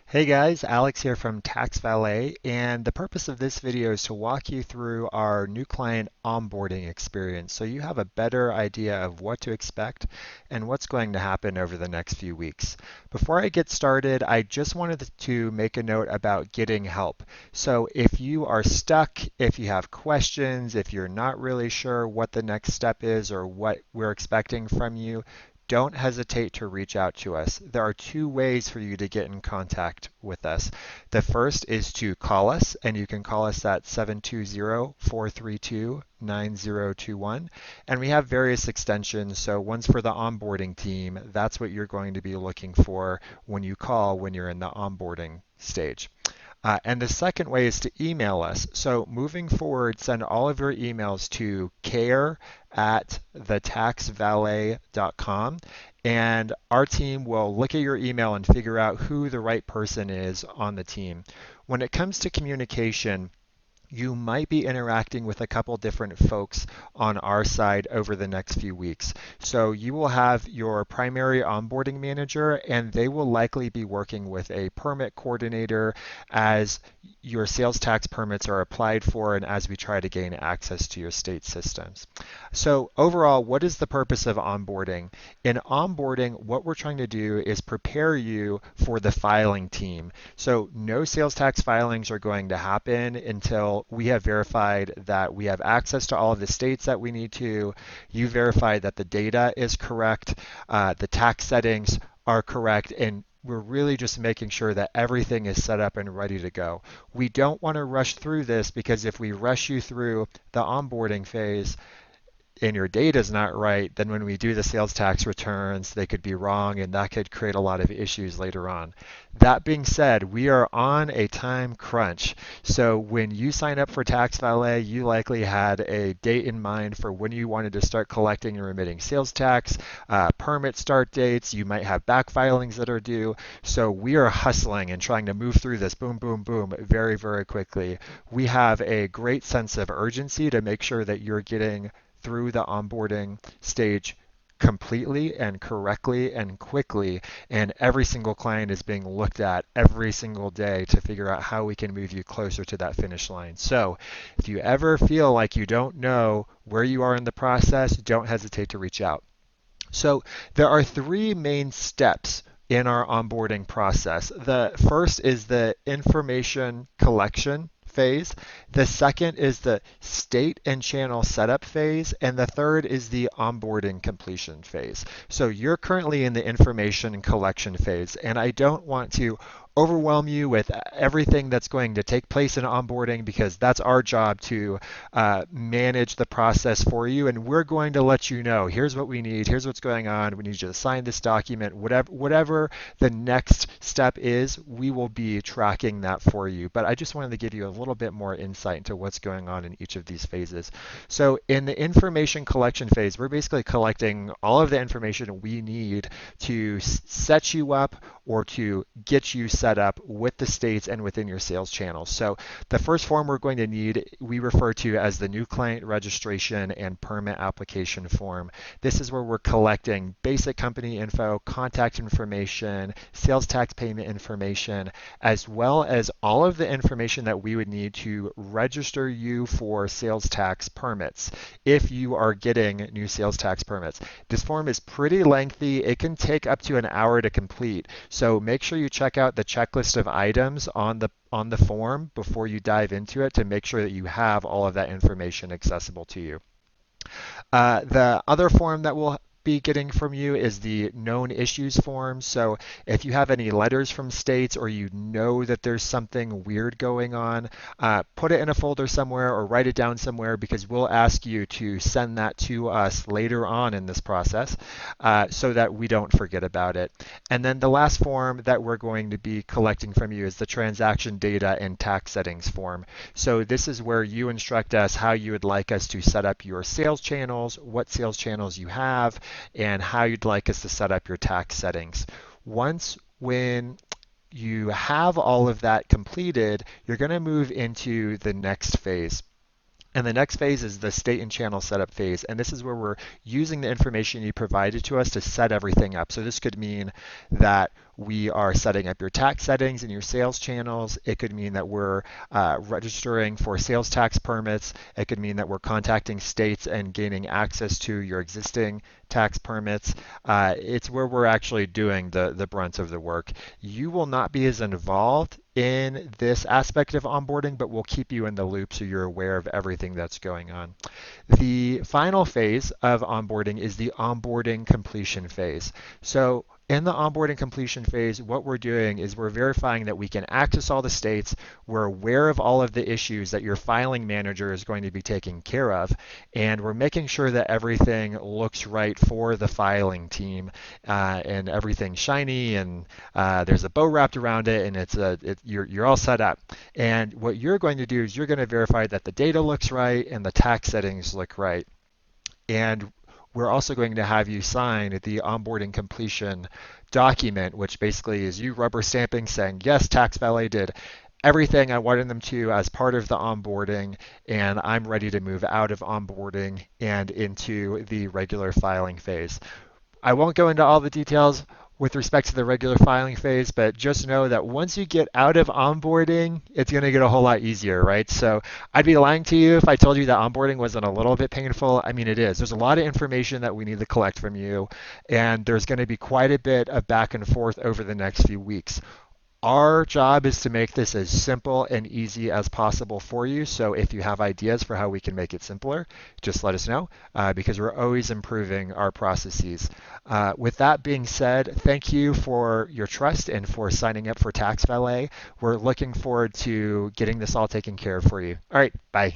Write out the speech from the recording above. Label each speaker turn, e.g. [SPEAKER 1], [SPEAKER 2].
[SPEAKER 1] Hey guys, Alex here from TaxValet, and the purpose of this video is to walk you through our new client onboarding experience so you have a better idea of what to expect and what's going to happen over the next few weeks. Before I get started, I just wanted to make a note about getting help. So if you are stuck, if you have questions, if you're not really sure what the next step is or what we're expecting from you, don't hesitate to reach out to us. There are two ways for you to get in contact with us. The first is to call us, and you can call us at 720-432-9021. And we have various extensions. So one's for the onboarding team. That's what you're going to be looking for when you call when you're in the onboarding stage. And the second way is to email us. So moving forward, send all of your emails to care@thetaxvalet.com, and our team will look at your email and figure out who the right person is on the team. When it comes to communication, you might be interacting with a couple different folks on our side over the next few weeks. So you will have your primary onboarding manager, and they will likely be working with a permit coordinator as your sales tax permits are applied for and as we try to gain access to your state systems. So overall, what is the purpose of onboarding? In onboarding, what we're trying to do is prepare you for the filing team. So no sales tax filings are going to happen until we have verified that we have access to all of the states that we need to. You verify that the data is correct, the tax settings are correct, and we're really just making sure that everything is set up and ready to go. We don't want to rush through this because if we rush you through the onboarding phase, and your data is not right, then when we do the sales tax returns, they could be wrong, and that could create a lot of issues later on. That being said, we are on a time crunch. So when you sign up for TaxValet, you likely had a date in mind for when you wanted to start collecting and remitting sales tax, permit start dates. You might have back filings that are due. So we are hustling and trying to move through this boom, boom, boom very, very quickly. We have a great sense of urgency to make sure that you're getting through the onboarding stage completely and correctly and quickly, and every single client is being looked at every single day to figure out how we can move you closer to that finish line. So if you ever feel like you don't know where you are in the process, don't hesitate to reach out. So there are three main steps in our onboarding process. The first is the information collection phase. The second is the state and channel setup phase. And the third is the onboarding completion phase. So you're currently in the information collection phase, and I don't want to overwhelm you with everything that's going to take place in onboarding because that's our job to manage the process for you, and we're going to let you know here's what we need, here's what's going on, we need you to sign this document, whatever the next step is, we will be tracking that for you. But I just wanted to give you a little bit more insight into what's going on in each of these phases. So in the information collection phase, we're basically collecting all of the information we need to set you up or to get you set up with the states and within your sales channels. So the first form we're going to need, we refer to as the new client registration and permit application form. This is where we're collecting basic company info, contact information, sales tax payment information, as well as all of the information that we would need to register you for sales tax permits if you are getting new sales tax permits. This form is pretty lengthy. It can take up to an hour to complete. So make sure you check out the checklist of items on the form before you dive into it to make sure that you have all of that information accessible to you. The other form that we'll be getting from you is the known issues form. So if you have any letters from states or you know that there's something weird going on, put it in a folder somewhere or write it down somewhere because we'll ask you to send that to us later on in this process so that we don't forget about it. And then the last form that we're going to be collecting from you is the transaction data and tax settings form. So this is where you instruct us how you would like us to set up your sales channels, what sales channels you have, and how you'd like us to set up your tax settings. When you have all of that completed, you're going to move into the next phase. And the next phase is the state and channel setup phase. And this is where we're using the information you provided to us to set everything up. So this could mean that we are setting up your tax settings and your sales channels. It could mean that we're registering for sales tax permits. It could mean that we're contacting states and gaining access to your existing tax permits. It's where we're actually doing the brunt of the work. You will not be as involved in this aspect of onboarding, but we'll keep you in the loop so you're aware of everything that's going on. The final phase of onboarding is the onboarding completion phase. So in the onboarding completion phase, what we're doing is we're verifying that we can access all the states. We're aware of all of the issues that your filing manager is going to be taking care of, and we're making sure that everything looks right for the filing team, and everything's shiny, and there's a bow wrapped around it, and you're all set up. And what you're going to do is you're going to verify that the data looks right and the tax settings look right. And we're also going to have you sign the onboarding completion document, which basically is you rubber stamping saying, yes, TaxValet did everything I wanted them to as part of the onboarding, and I'm ready to move out of onboarding and into the regular filing phase. I won't go into all the details with respect to the regular filing phase, but just know that once you get out of onboarding, it's going to get a whole lot easier, right? So I'd be lying to you if I told you that onboarding wasn't a little bit painful. I mean, it is. There's a lot of information that we need to collect from you, and there's going to be quite a bit of back and forth over the next few weeks. Our job is to make this as simple and easy as possible for you. So if you have ideas for how we can make it simpler, just let us know, because we're always improving our processes. With that being said, thank you for your trust and for signing up for TaxValet. We're looking forward to getting this all taken care of for you. All right, bye.